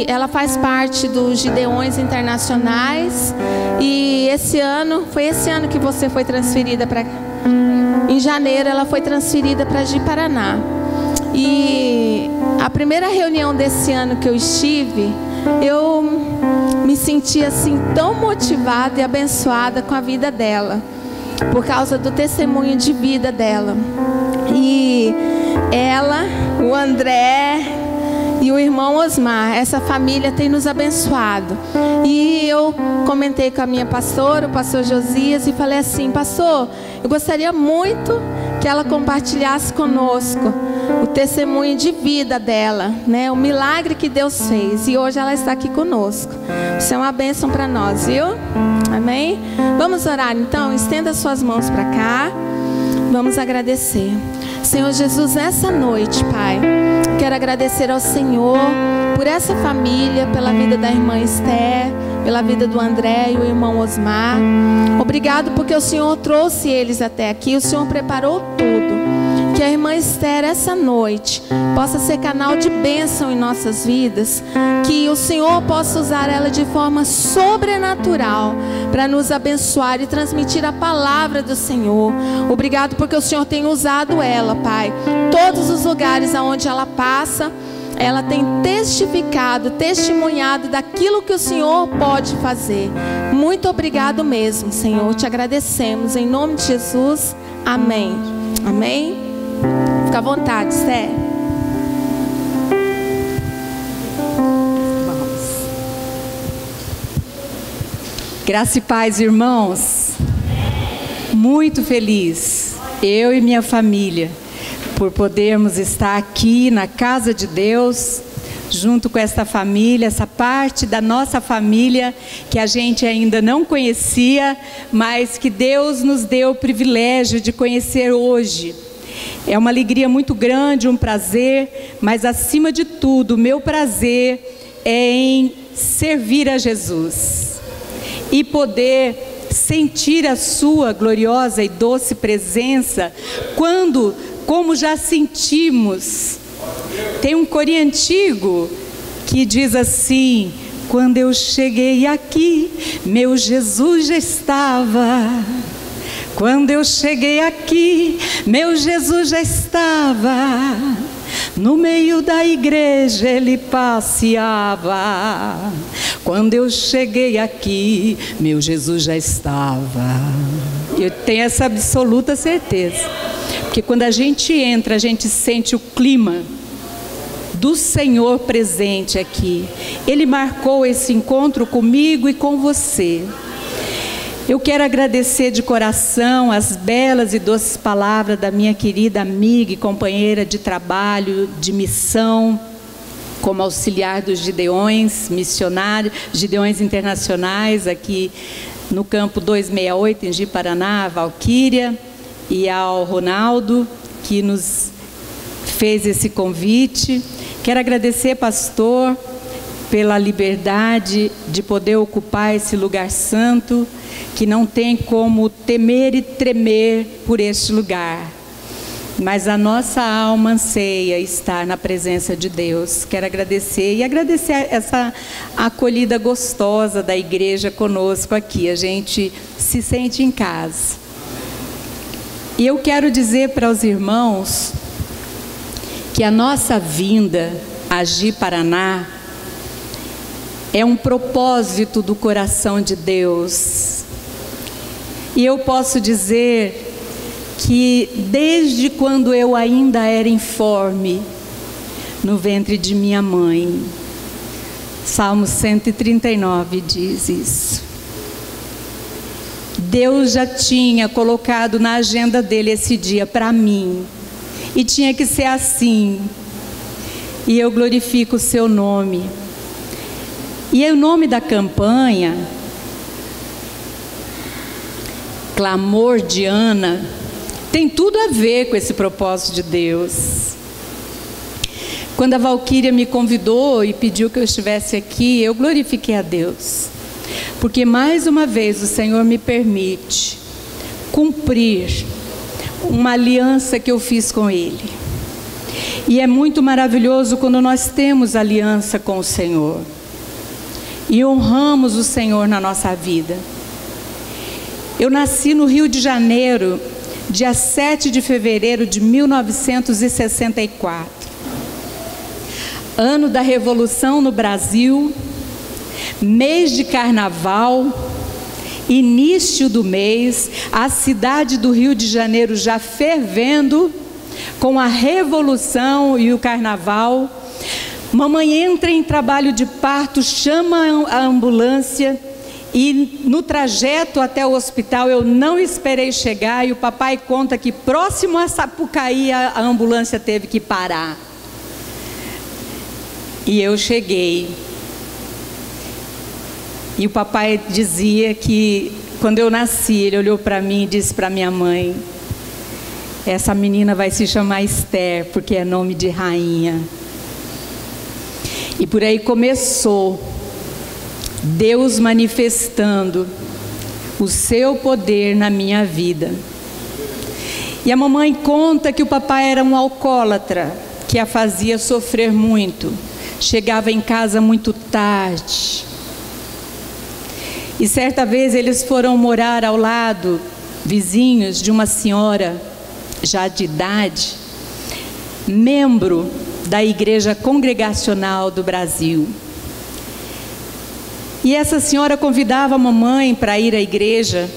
e ela faz parte dos Gideões Internacionais. E foi esse ano que você foi transferida para... Em janeiro ela foi transferida para Ji-Paraná. E a primeira reunião desse ano que eu estive, eu me senti assim tão motivada e abençoada com a vida dela, por causa do testemunho de vida dela. E ela, o André e o irmão Osmar, essa família tem nos abençoado. E eu comentei com a minha pastora, o pastor Josias, e falei assim: pastor, eu gostaria muito que ela compartilhasse conosco o testemunho de vida dela, né? O milagre que Deus fez. E hoje ela está aqui conosco. Isso é uma bênção para nós, viu? Amém? Vamos orar então? Estenda suas mãos para cá. Vamos agradecer. Senhor Jesus, nessa noite, Pai, quero agradecer ao Senhor por essa família, pela vida da irmã Esther, pela vida do André e o irmão Osmar. Obrigado porque o Senhor trouxe eles até aqui, o Senhor preparou tudo. Que a irmã Esther, essa noite, possa ser canal de bênção em nossas vidas. Que o Senhor possa usar ela de forma sobrenatural para nos abençoar e transmitir a palavra do Senhor. Obrigado porque o Senhor tem usado ela, Pai. Todos os lugares aonde ela passa, ela tem testificado, testemunhado daquilo que o Senhor pode fazer. Muito obrigado mesmo, Senhor. Te agradecemos em nome de Jesus. Amém. Amém. Fica à vontade, Sé. Graça e paz, irmãos. Muito feliz, eu e minha família, por podermos estar aqui na casa de Deus, junto com esta família, essa parte da nossa família que a gente ainda não conhecia, mas que Deus nos deu o privilégio de conhecer hoje. É uma alegria muito grande, um prazer, mas acima de tudo, o meu prazer é em servir a Jesus e poder sentir a sua gloriosa e doce presença quando, como já sentimos. Tem um corinho antigo que diz assim: quando eu cheguei aqui, meu Jesus já estava. Quando eu cheguei aqui, meu Jesus já estava. No meio da igreja ele passeava. Quando eu cheguei aqui, meu Jesus já estava. Eu tenho essa absoluta certeza, porque quando a gente entra, a gente sente o clima do Senhor presente aqui. Ele marcou esse encontro comigo e com você. Eu quero agradecer de coração as belas e doces palavras da minha querida amiga e companheira de trabalho, de missão, como auxiliar dos Gideões, missionário, Gideões Internacionais, aqui no campo 268, em Ji-Paraná, a Valquíria, e ao Ronaldo, que nos fez esse convite. Quero agradecer, pastor, pela liberdade de poder ocupar esse lugar santo, que não tem como temer e tremer por este lugar, mas a nossa alma anseia estar na presença de Deus. Quero agradecer e agradecer essa acolhida gostosa da igreja conosco aqui. A gente se sente em casa. E eu quero dizer para os irmãos que a nossa vinda a Ji-Paraná é um propósito do coração de Deus. E eu posso dizer que desde quando eu ainda era informe no ventre de minha mãe, Salmo 139 diz isso. Deus já tinha colocado na agenda dele esse dia para mim, e tinha que ser assim. E eu glorifico o seu nome. E o nome da campanha, Clamor de Ana, tem tudo a ver com esse propósito de Deus. Quando a Valquíria me convidou e pediu que eu estivesse aqui, eu glorifiquei a Deus, porque mais uma vez o Senhor me permite cumprir uma aliança que eu fiz com Ele. E é muito maravilhoso quando nós temos aliança com o Senhor e honramos o Senhor na nossa vida. Eu nasci no Rio de Janeiro, dia 7 de fevereiro de 1964. Ano da Revolução no Brasil, mês de carnaval, início do mês, a cidade do Rio de Janeiro já fervendo com a Revolução e o carnaval. Mamãe entra em trabalho de parto, chama a ambulância e no trajeto até o hospital eu não esperei chegar e o papai conta que próximo a Sapucaí a ambulância teve que parar. E eu cheguei. E o papai dizia que quando eu nasci, ele olhou para mim e disse para minha mãe: essa menina vai se chamar Esther, porque é nome de rainha. E por aí começou Deus manifestando o seu poder na minha vida. E a mamãe conta que o papai era um alcoólatra, que a fazia sofrer muito. Chegava em casa muito tarde. E certa vez eles foram morar ao lado, vizinhos de uma senhora já de idade, membro da Igreja Congregacional do Brasil. E essa senhora convidava a mamãe para ir à igreja.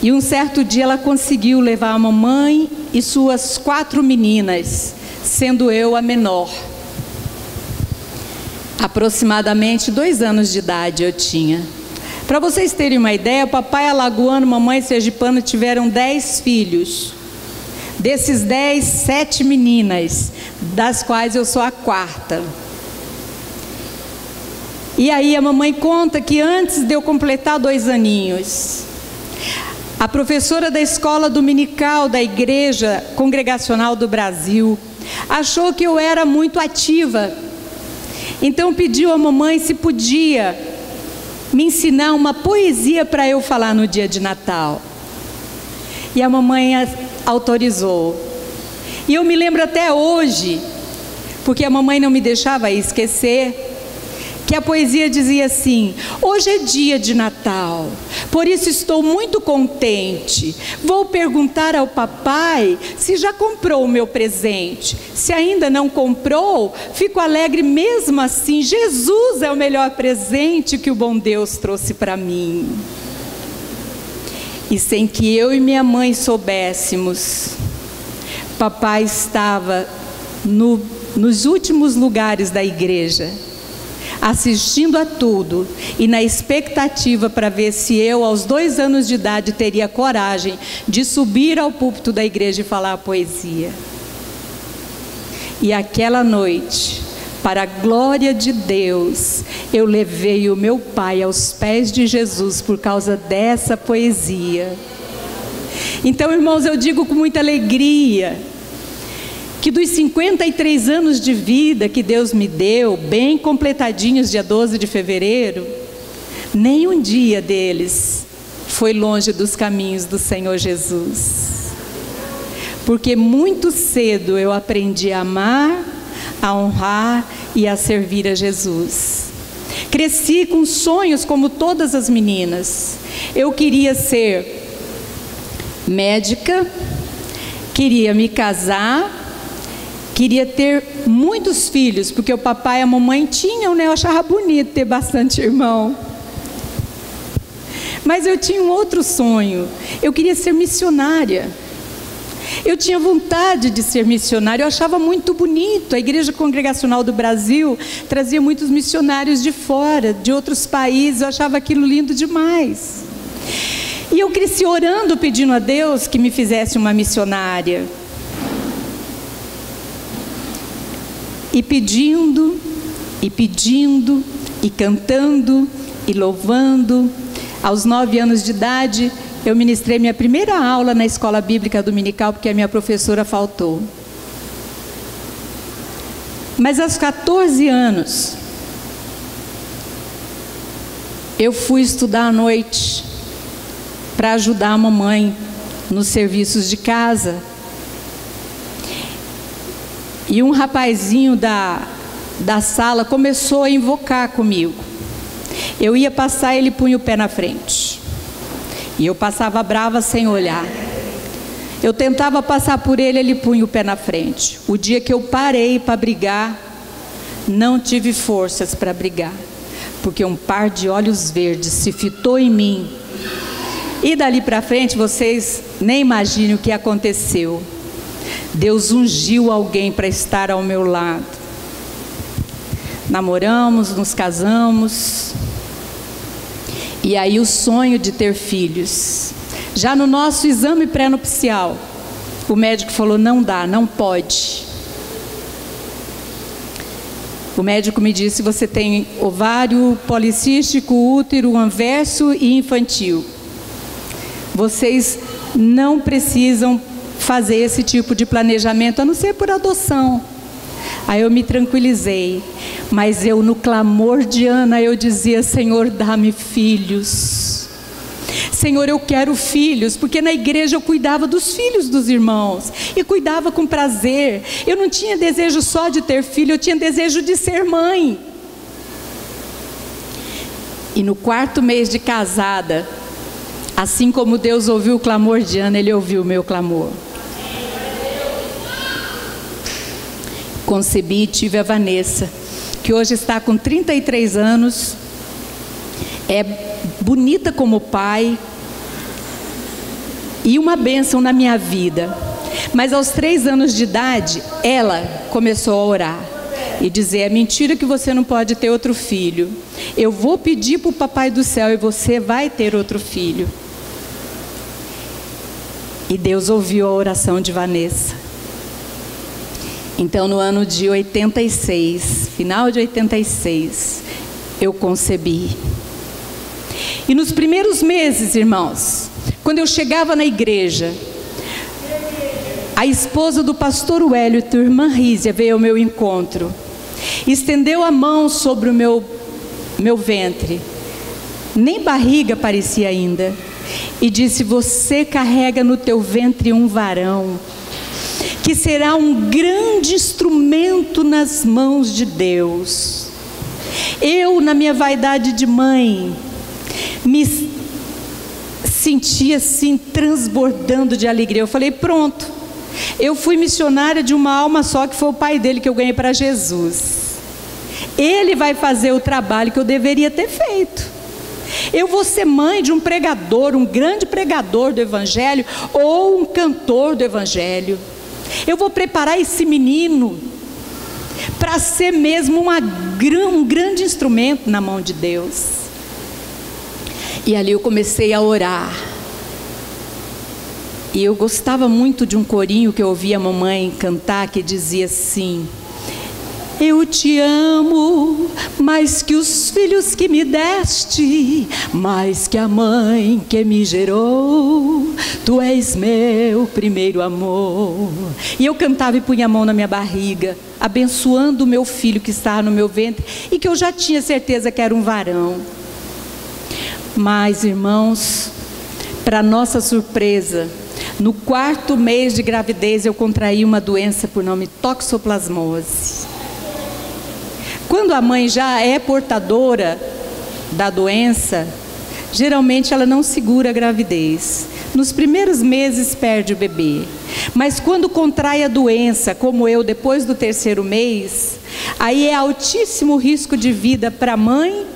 E um certo dia ela conseguiu levar a mamãe e suas 4 meninas, sendo eu a menor. Aproximadamente 2 anos de idade eu tinha. Para vocês terem uma ideia, papai alagoano, mamãe sergipana tiveram 10 filhos. Desses 10, 7 meninas, das quais eu sou a 4ª. E aí a mamãe conta que antes de eu completar 2 aninhos, a professora da escola dominical da Igreja Congregacional do Brasil achou que eu era muito ativa. Então pediu à mamãe se podia me ensinar uma poesia para eu falar no dia de Natal. E a mamãe autorizou. E eu me lembro até hoje, porque a mamãe não me deixava esquecer, que a poesia dizia assim: hoje é dia de Natal, por isso estou muito contente. Vou perguntar ao papai se já comprou o meu presente. Se ainda não comprou, fico alegre mesmo assim. Jesus é o melhor presente que o bom Deus trouxe para mim. E sem que eu e minha mãe soubéssemos, papai estava nos últimos lugares da igreja, assistindo a tudo e na expectativa para ver se eu, aos 2 anos de idade, teria coragem de subir ao púlpito da igreja e falar a poesia. E aquela noite, para a glória de Deus, eu levei o meu pai aos pés de Jesus por causa dessa poesia. Então, irmãos, eu digo com muita alegria que dos 53 anos de vida que Deus me deu, bem completadinhos, dia 12 de fevereiro, nem um dia deles foi longe dos caminhos do Senhor Jesus. Porque muito cedo eu aprendi a amar, a honrar e a servir a Jesus. Cresci com sonhos como todas as meninas. Eu queria ser médica, queria me casar, queria ter muitos filhos, porque o papai e a mamãe tinham, né? Eu achava bonito ter bastante irmão. Mas eu tinha um outro sonho. Eu queria ser missionária. Eu tinha vontade de ser missionária. Eu achava muito bonito. A Igreja Congregacional do Brasil trazia muitos missionários de fora, de outros países. Eu achava aquilo lindo demais. E eu cresci orando, pedindo a Deus que me fizesse uma missionária. E pedindo, e pedindo, e cantando, e louvando. Aos 9 anos de idade, eu ministrei minha primeira aula na escola bíblica dominical, porque a minha professora faltou. Mas aos 14 anos, eu fui estudar à noite, para ajudar a mamãe nos serviços de casa. E um rapazinho da sala começou a invocar comigo. Eu ia passar, ele punha o pé na frente. E eu passava brava sem olhar. Eu tentava passar por ele, ele punha o pé na frente. O dia que eu parei para brigar, não tive forças para brigar, porque um par de olhos verdes se fitou em mim. E dali para frente, vocês nem imaginam o que aconteceu. Deus ungiu alguém para estar ao meu lado. Namoramos, nos casamos. E aí o sonho de ter filhos. Já no nosso exame pré-nupcial, o médico falou: não dá, não pode. O médico me disse: você tem ovário policístico, útero, anverso e infantil. Vocês não precisam fazer esse tipo de planejamento, a não ser por adoção. Aí eu me tranquilizei, mas eu, no clamor de Ana, eu dizia: Senhor, dá-me filhos. Senhor, eu quero filhos, porque na igreja eu cuidava dos filhos dos irmãos, e cuidava com prazer. Eu não tinha desejo só de ter filho, eu tinha desejo de ser mãe. E no 4º mês de casada, assim como Deus ouviu o clamor de Ana, Ele ouviu o meu clamor. Concebi e tive a Vanessa, que hoje está com 33 anos, é bonita como pai e uma bênção na minha vida. Mas aos 3 anos de idade, ela começou a orar e dizer: é mentira que você não pode ter outro filho. Eu vou pedir para o Papai do Céu e você vai ter outro filho. E Deus ouviu a oração de Vanessa. Então, no ano de 86, final de 86, eu concebi. E nos primeiros meses, irmãos, quando eu chegava na igreja, a esposa do pastor Wellington, irmã Rízia, veio ao meu encontro, estendeu a mão sobre o meu ventre, nem barriga parecia ainda, e disse: você carrega no teu ventre um varão, que será um grande instrumento nas mãos de Deus. Eu, na minha vaidade de mãe, me sentia assim, transbordando de alegria. Eu falei: pronto, eu fui missionária de uma alma só, que foi o pai dele, que eu ganhei para Jesus. Ele vai fazer o trabalho que eu deveria ter feito. Eu vou ser mãe de um pregador, um grande pregador do evangelho, ou um cantor do evangelho. Eu vou preparar esse menino para ser mesmo um grande instrumento na mão de Deus. E ali eu comecei a orar. E eu gostava muito de um corinho que eu ouvia a mamãe cantar, que dizia assim: eu te amo mais que os filhos que me deste, mais que a mãe que me gerou, tu és meu primeiro amor. E eu cantava e punha a mão na minha barriga, abençoando o meu filho que estava no meu ventre, e que eu já tinha certeza que era um varão. Mas, irmãos, para nossa surpresa, no 4º mês de gravidez eu contraí uma doença por nome toxoplasmose. Quando a mãe já é portadora da doença, geralmente ela não segura a gravidez. Nos primeiros meses perde o bebê. Mas quando contrai a doença, como eu, depois do 3º mês, aí é altíssimo risco de vida para a mãe,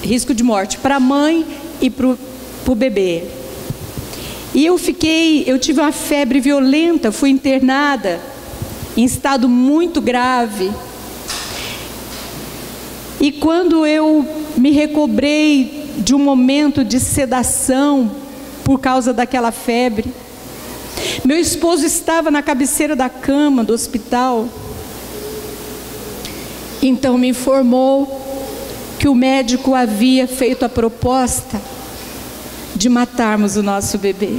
risco de morte para a mãe e para o bebê. E eu tive uma febre violenta, fui internada em estado muito grave. E quando eu me recobrei de um momento de sedação por causa daquela febre, meu esposo estava na cabeceira da cama do hospital. Então me informou que o médico havia feito a proposta de matarmos o nosso bebê,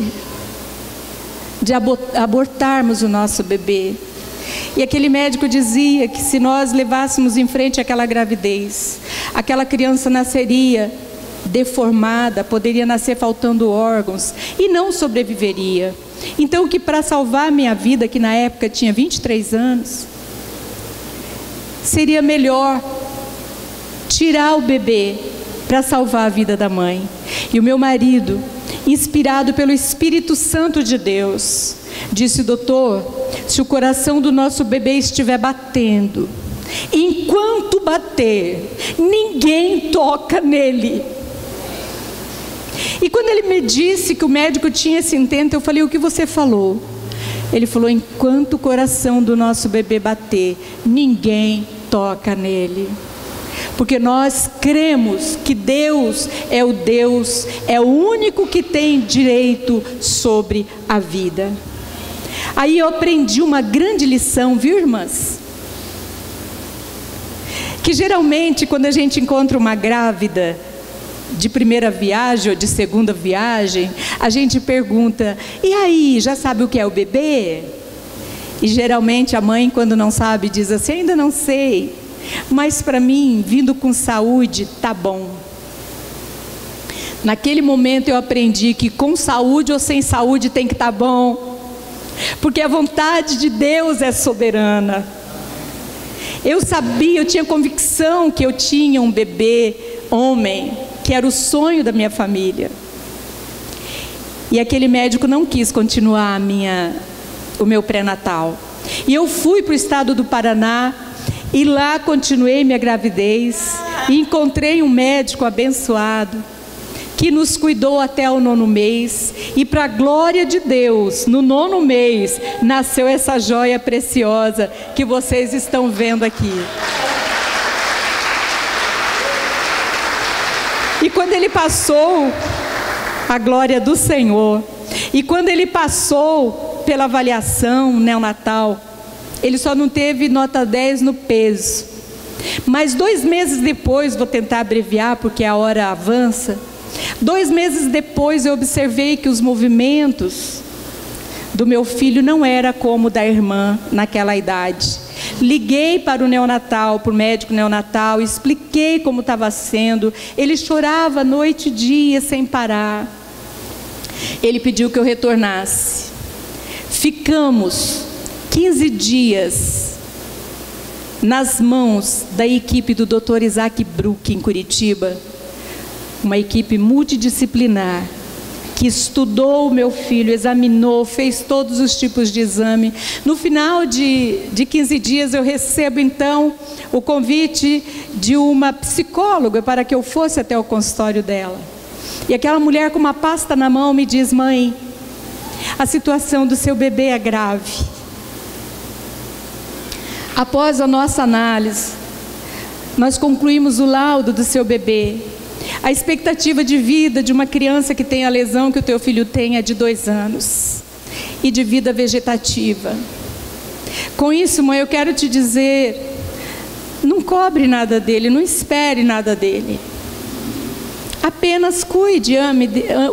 de abortarmos o nosso bebê. E aquele médico dizia que se nós levássemos em frente aquela gravidez, aquela criança nasceria deformada, poderia nascer faltando órgãos e não sobreviveria. Então que para salvar a minha vida, que na época tinha 23 anos, seria melhor tirar o bebê para salvar a vida da mãe. E o meu marido, inspirado pelo Espírito Santo de Deus, disse: doutor, se o coração do nosso bebê estiver batendo, enquanto bater, ninguém toca nele. E quando ele me disse que o médico tinha esse intento, eu falei: o que você falou? Ele falou: enquanto o coração do nosso bebê bater, ninguém toca nele. Porque nós cremos que Deus, é o único que tem direito sobre a vida. Aí eu aprendi uma grande lição, viu, irmãs? Que geralmente quando a gente encontra uma grávida de primeira viagem ou de segunda viagem, a gente pergunta: e aí, já sabe o que é o bebê? E geralmente a mãe, quando não sabe, diz assim: ainda não sei, mas para mim, vindo com saúde, tá bom. Naquele momento eu aprendi que com saúde ou sem saúde tem que estar bom, porque a vontade de Deus é soberana. Eu sabia, eu tinha convicção que eu tinha um bebê homem, que era o sonho da minha família. E aquele médico não quis continuar o meu pré-natal. E eu fui para o estado do Paraná, e lá continuei minha gravidez, e encontrei um médico abençoado, que nos cuidou até o 9º mês, e para a glória de Deus, no 9º mês, nasceu essa joia preciosa, que vocês estão vendo aqui. E quando ele passou, a glória do Senhor, e quando ele passou pela avaliação neonatal, ele só não teve nota 10 no peso. Mas 2 meses depois, vou tentar abreviar porque a hora avança, 2 meses depois eu observei que os movimentos do meu filho não era como o da irmã naquela idade. Liguei para o neonatal, para o médico neonatal, expliquei como estava sendo. Ele chorava noite e dia sem parar. Ele pediu que eu retornasse. Ficamos 15 dias nas mãos da equipe do Dr. Isaac Bruck em Curitiba, uma equipe multidisciplinar que estudou o meu filho, examinou, fez todos os tipos de exame. No final de 15 dias eu recebo então o convite de uma psicóloga para que eu fosse até o consultório dela. E aquela mulher com uma pasta na mão me diz: mãe, a situação do seu bebê é grave. Após a nossa análise, nós concluímos o laudo do seu bebê. A expectativa de vida de uma criança que tem a lesão que o teu filho tem é de 2 anos. E de vida vegetativa. Com isso, mãe, eu quero te dizer, não cobre nada dele, não espere nada dele. Apenas cuide,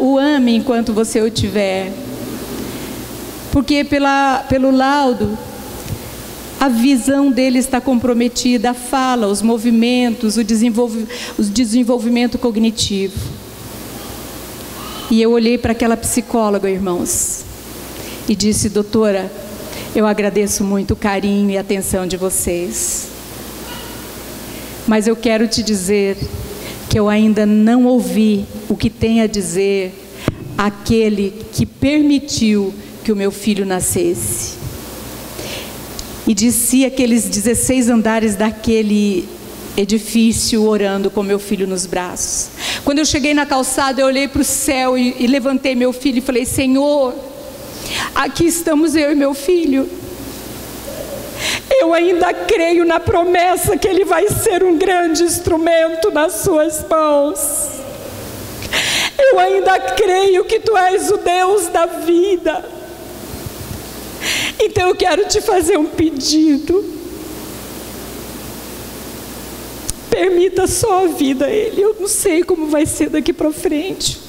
o ame enquanto você o tiver. Porque pelo laudo, a visão dele está comprometida, a fala, os movimentos, o desenvolvimento cognitivo. E eu olhei para aquela psicóloga, irmãos, e disse: doutora, eu agradeço muito o carinho e a atenção de vocês, mas eu quero te dizer que eu ainda não ouvi o que tem a dizer aquele que permitiu que o meu filho nascesse. E desci aqueles 16 andares daquele edifício orando com meu filho nos braços. Quando eu cheguei na calçada, eu olhei para o céu e levantei meu filho e falei: Senhor, aqui estamos eu e meu filho. Eu ainda creio na promessa que ele vai ser um grande instrumento nas suas mãos. Eu ainda creio que tu és o Deus da vida. Então eu quero te fazer um pedido. Permita só a vida a ele. Eu não sei como vai ser daqui para frente,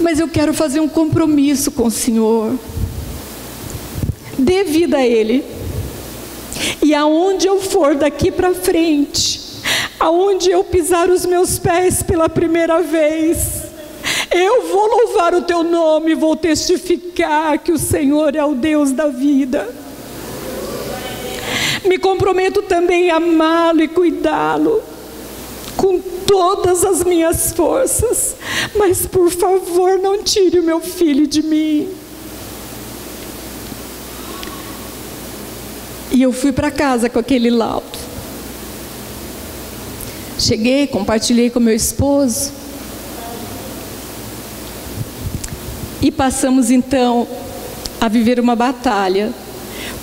mas eu quero fazer um compromisso com o Senhor. Dê vida a ele. E aonde eu for daqui para frente, aonde eu pisar os meus pés pela primeira vez, eu vou louvar o teu nome, vou testificar que o Senhor é o Deus da vida. Me comprometo também a amá-lo e cuidá-lo com todas as minhas forças, mas por favor não tire o meu filho de mim. E eu fui para casa com aquele laudo. Cheguei, compartilhei com meu esposo e passamos então a viver uma batalha,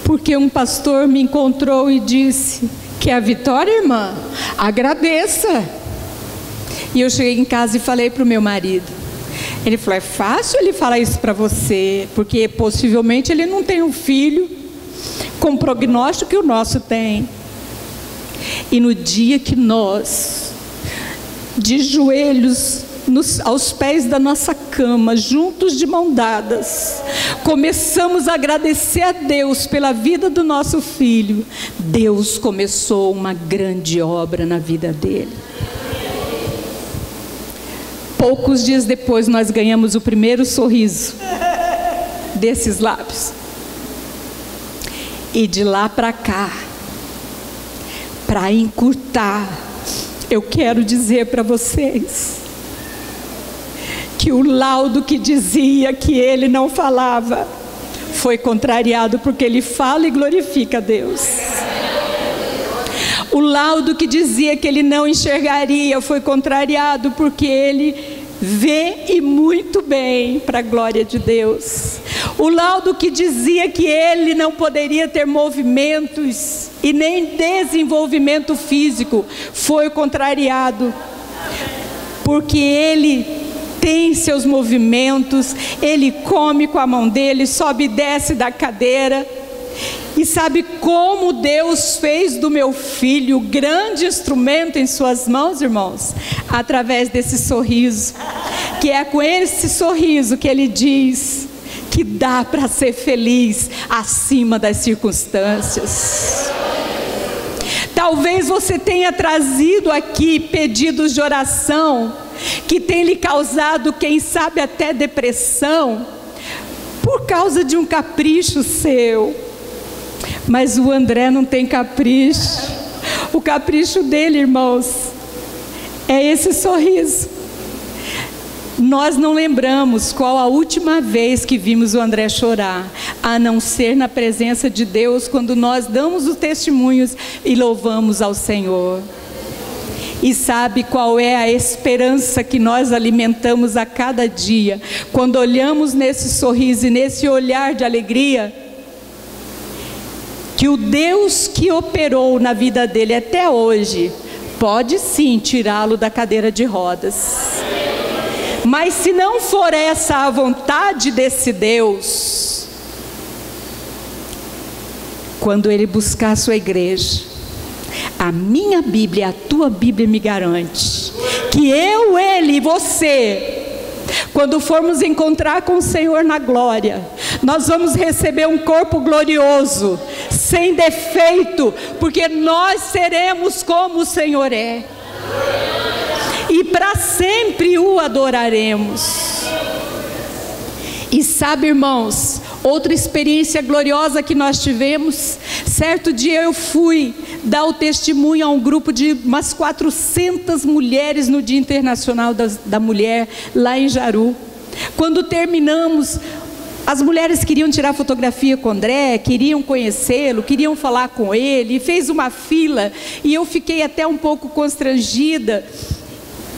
porque um pastor me encontrou e disse: quer a vitória, irmã? Agradeça. E eu cheguei em casa e falei para o meu marido. Ele falou: é fácil ele falar isso para você, porque possivelmente ele não tem um filho com o prognóstico que o nosso tem. E no dia que nós, de joelhos aos pés da nossa cama, juntos de mão dadas, começamos a agradecer a Deus pela vida do nosso filho, Deus começou uma grande obra na vida dele. Poucos dias depois nós ganhamos o primeiro sorriso desses lábios. E de lá para cá, para encurtar, eu quero dizer para vocês que o laudo que dizia que ele não falava foi contrariado, porque ele fala e glorifica a Deus. O laudo que dizia que ele não enxergaria foi contrariado, porque ele vê e muito bem, para a glória de Deus. O laudo que dizia que ele não poderia ter movimentos e nem desenvolvimento físico foi contrariado, porque ele tem seus movimentos, ele come com a mão dele, sobe e desce da cadeira. E sabe como Deus fez do meu filho grande instrumento em suas mãos, irmãos? Através desse sorriso, que é com esse sorriso que ele diz que dá para ser feliz acima das circunstâncias. Talvez você tenha trazido aqui pedidos de oração que tem lhe causado, quem sabe, até depressão, por causa de um capricho seu. Mas o André não tem capricho. O capricho dele, irmãos, é esse sorriso. Nós não lembramos qual a última vez que vimos o André chorar, a não ser na presença de Deus, quando nós damos os testemunhos e louvamos ao Senhor. E sabe qual é a esperança que nós alimentamos a cada dia, quando olhamos nesse sorriso e nesse olhar de alegria? Que o Deus que operou na vida dele até hoje, pode sim tirá-lo da cadeira de rodas. Mas se não for essa a vontade desse Deus, quando ele buscar a sua igreja, a minha Bíblia, a tua Bíblia me garante que eu, ele e você, quando formos encontrar com o Senhor na glória, nós vamos receber um corpo glorioso, sem defeito, porque nós seremos como o Senhor é, e para sempre o adoraremos. E sabe, irmãos, outra experiência gloriosa que nós tivemos, certo dia eu fui dar o testemunho a um grupo de umas 400 mulheres no Dia Internacional da Mulher, lá em Jaru. Quando terminamos, as mulheres queriam tirar fotografia com o André, queriam conhecê-lo, queriam falar com ele, e fez uma fila, e eu fiquei até um pouco constrangida.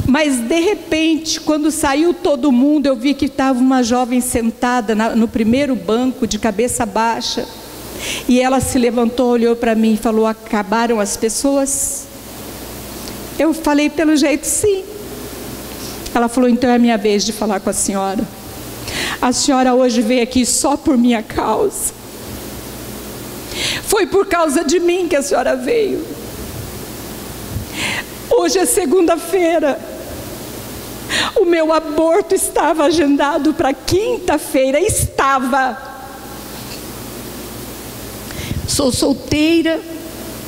Mas de repente, quando saiu todo mundo, eu vi que estava uma jovem sentada no primeiro banco, de cabeça baixa. E ela se levantou, olhou para mim e falou: acabaram as pessoas? Eu falei: pelo jeito sim. Ela falou: então é a minha vez de falar com a senhora. A senhora hoje veio aqui só por minha causa. Foi por causa de mim que a senhora veio. Hoje é segunda-feira. O meu aborto estava agendado para quinta-feira. Estava. Sou solteira,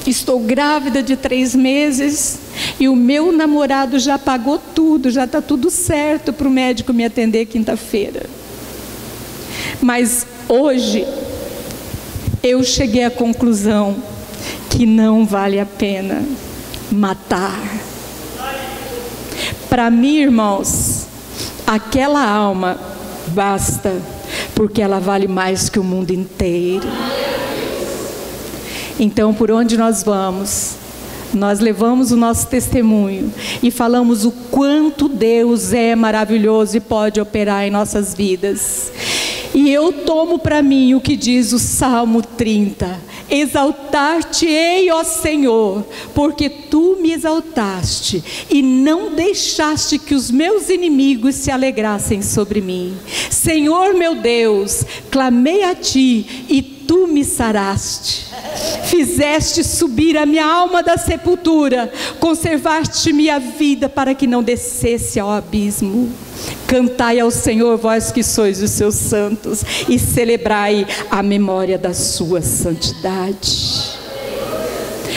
estou grávida de 3 meses e o meu namorado já pagou tudo, já está tudo certo para o médico me atender quinta-feira. Mas hoje eu cheguei à conclusão que não vale a pena matar. Para mim, irmãos, aquela alma basta, porque ela vale mais que o mundo inteiro. Então, por onde nós vamos, nós levamos o nosso testemunho e falamos o quanto Deus é maravilhoso e pode operar em nossas vidas. E eu tomo para mim o que diz o Salmo 30: exaltar-te-ei, ó Senhor, porque tu me exaltaste e não deixaste que os meus inimigos se alegrassem sobre mim. Senhor meu Deus, clamei a ti e tu me saraste. Fizeste subir a minha alma da sepultura, conservaste minha vida para que não descesse ao abismo. Cantai ao Senhor, vós que sois os seus santos, e celebrai a memória da sua santidade.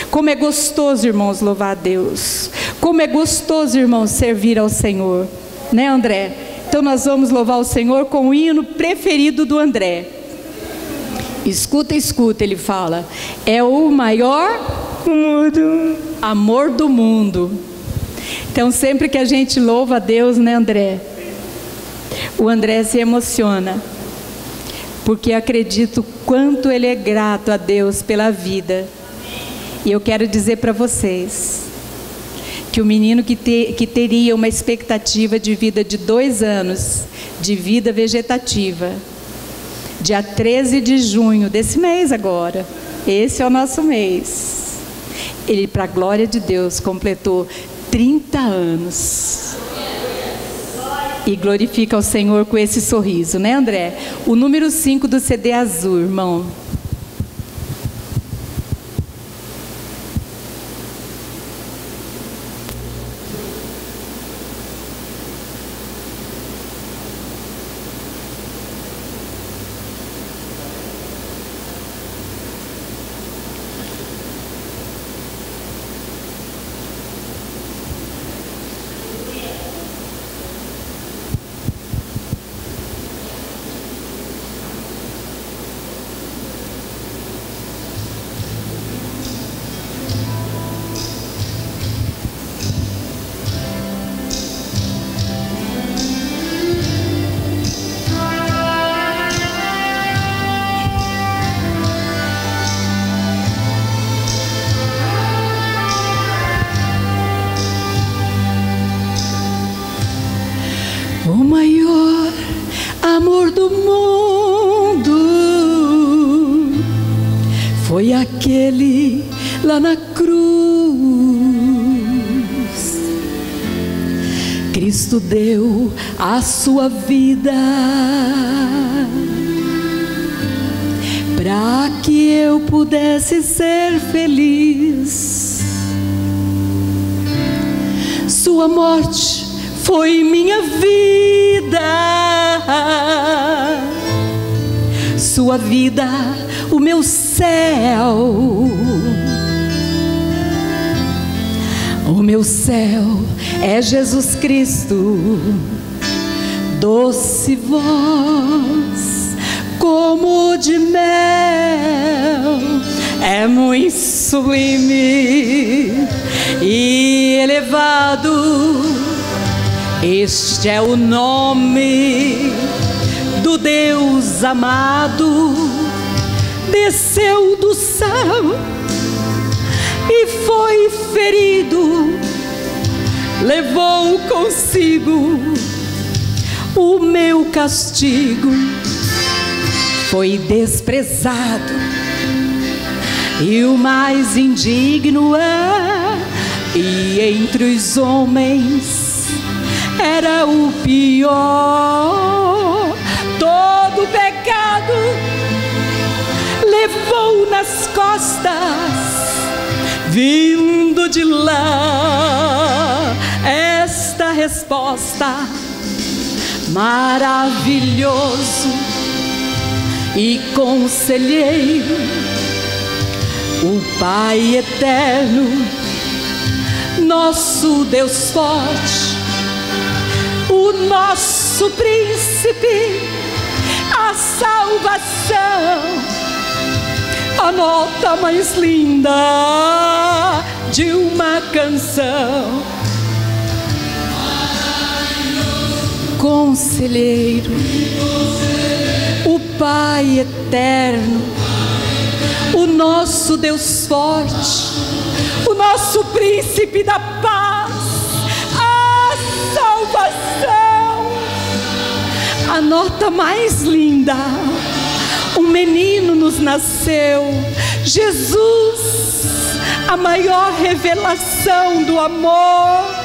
Como é gostoso, irmãos, louvar a Deus. Como é gostoso, irmãos, servir ao Senhor, né, André? Então nós vamos louvar o Senhor com o hino preferido do André. Escuta, escuta, ele fala: é o maior amor do mundo. Então sempre que a gente louva a Deus, né, André? O André se emociona, porque acredito quanto ele é grato a Deus pela vida. E eu quero dizer para vocês que o menino que teria uma expectativa de vida de 2 anos, de vida vegetativa, dia 13 de junho desse mês agora, esse é o nosso mês, ele, para a glória de Deus, completou 30 anos. E glorifica ao Senhor com esse sorriso, né, André? O número 5 do CD azul, irmão. O maior amor do mundo foi aquele lá na cruz. Cristo deu a sua vida para que eu pudesse ser feliz. Sua morte foi minha vida, sua vida, o meu céu. O meu céu é Jesus Cristo, doce voz como de mel, é muito sublime e elevado. Este é o nome do Deus amado, desceu do céu e foi ferido, levou consigo o meu castigo, foi desprezado e o mais indigno é, e entre os homens era o pior. Todo pecado levou nas costas, vindo de lá esta resposta: maravilhoso e conselheiro, o Pai eterno, nosso Deus forte, o nosso príncipe, a salvação, a nota mais linda de uma canção. Conselheiro, o Pai eterno, o nosso Deus forte, o nosso príncipe da paz, a salvação, a nota mais linda. Um menino nos nasceu, Jesus, a maior revelação do amor.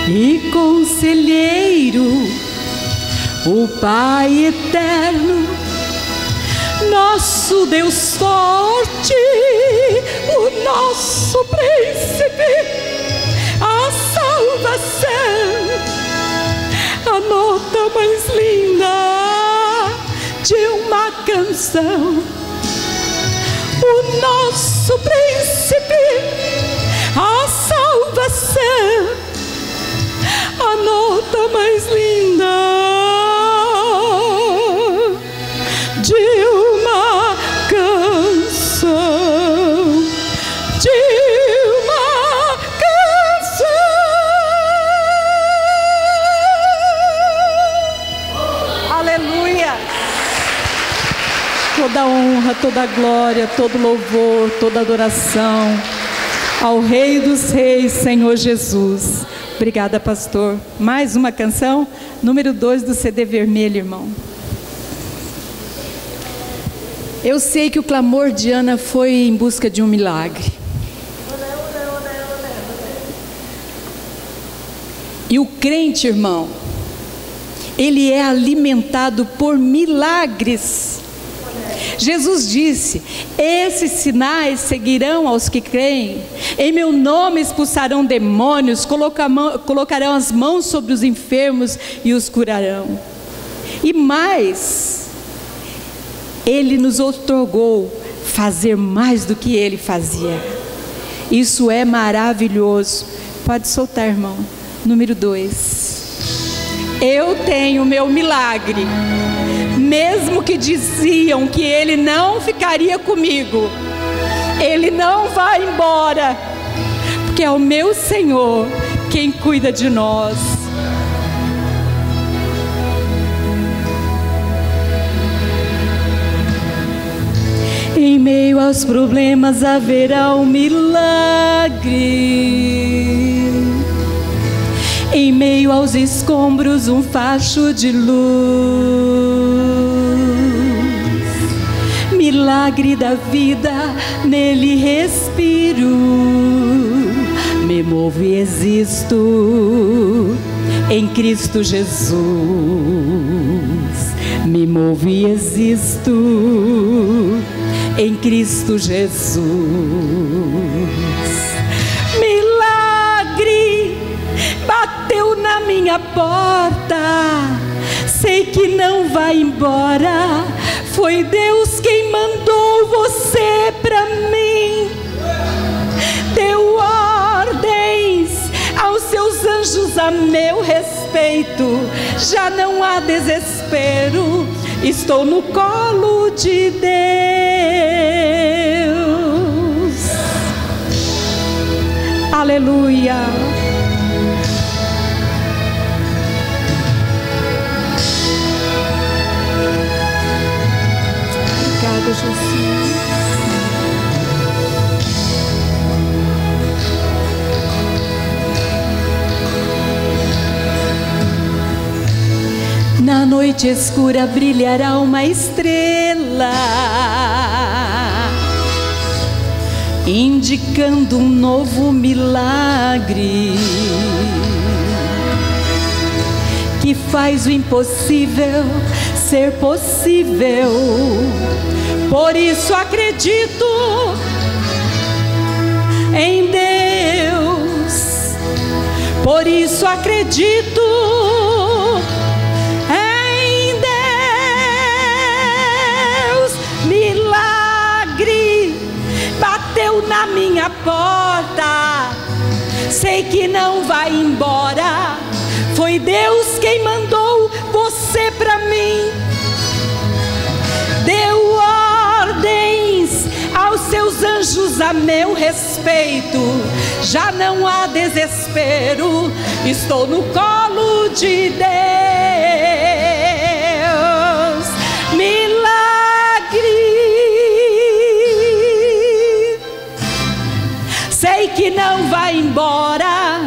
E conselheiro, o Pai eterno, nosso Deus forte, o nosso príncipe, a salvação, a nota mais linda de uma canção. O nosso príncipe, a salvação, a nota mais linda de uma canção, de uma canção. Aleluia! Toda honra, toda glória, todo louvor, toda adoração ao Rei dos Reis, Senhor Jesus. Obrigada, pastor. Mais uma canção, número 2 do CD vermelho, irmão. Eu sei que o clamor de Ana foi em busca de um milagre. E o crente, irmão, ele é alimentado por milagres. Jesus disse: esses sinais seguirão aos que creem. Em meu nome expulsarão demônios, colocarão as mãos sobre os enfermos e os curarão. E mais, Ele nos outorgou fazer mais do que Ele fazia. Isso é maravilhoso. Pode soltar, irmão. Número 2. Eu tenho meu milagre. Mesmo que diziam que Ele não ficaria comigo, Ele não vai embora, porque é o meu Senhor quem cuida de nós. Em meio aos problemas haverá um milagre. Em meio aos escombros um facho de luz. Milagre da vida, nele respiro. Me movo e existo em Cristo Jesus. Me movo e existo em Cristo Jesus. Milagre bateu na minha porta, sei que não vai embora. Foi Deus quem mandou você pra mim. Deu ordens aos seus anjos a meu respeito. Já não há desespero, estou no colo de Deus. Aleluia. Obrigada, Jesus. Na noite escura brilhará uma estrela, indicando um novo milagre, que faz o impossível ser possível. Por isso acredito em Deus, por isso acredito em Deus. Milagre bateu na minha porta, sei que não vai embora. Foi Deus quem mandou você pra mim. a meu respeito, já não há desespero, estou no colo de Deus. Milagre, sei que não vai embora,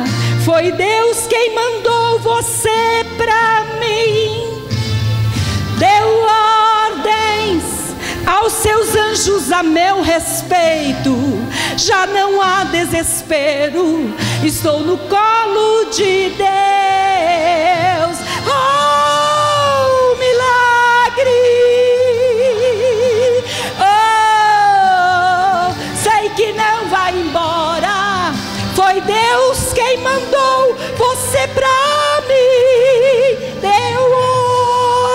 foi Deus quem mandou você pra mim. Deu ordens aos seus anjos a meu respeito, já não há desespero, estou no colo de Deus. Oh, milagre, oh, sei que não vai embora, foi Deus quem mandou você pra mim. Deu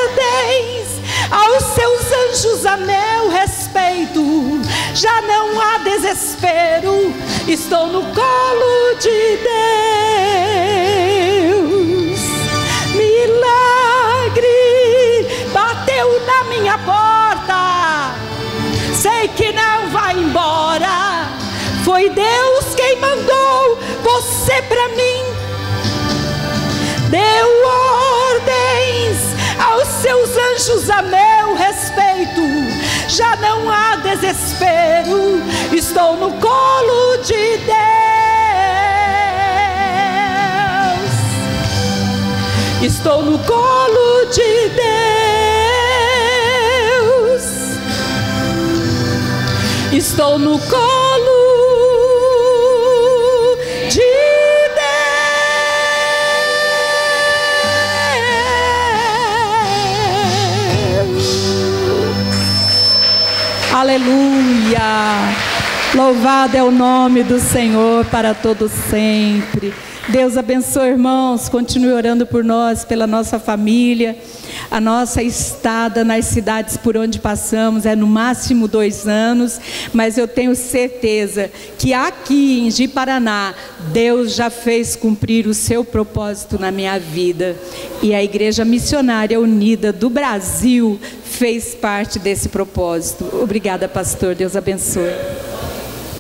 ordens aos seus anjos a meu respeito, já não há desespero, estou no colo de Deus. Milagre bateu na minha porta, sei que não vai embora, foi Deus quem mandou você pra mim. Deu ordens aos seus anjos a meu respeito, já não há desespero, estou no colo de Deus. Estou no colo de Deus. Estou no colo de Deus. Aleluia! Louvado é o nome do Senhor para todo sempre. Deus abençoe, irmãos. Continue orando por nós, pela nossa família. A nossa estada nas cidades por onde passamos é no máximo 2 anos, mas eu tenho certeza que aqui em Ji-Paraná, Deus já fez cumprir o seu propósito na minha vida. E a Igreja Missionária Unida do Brasil fez parte desse propósito. Obrigada, pastor. Deus abençoe.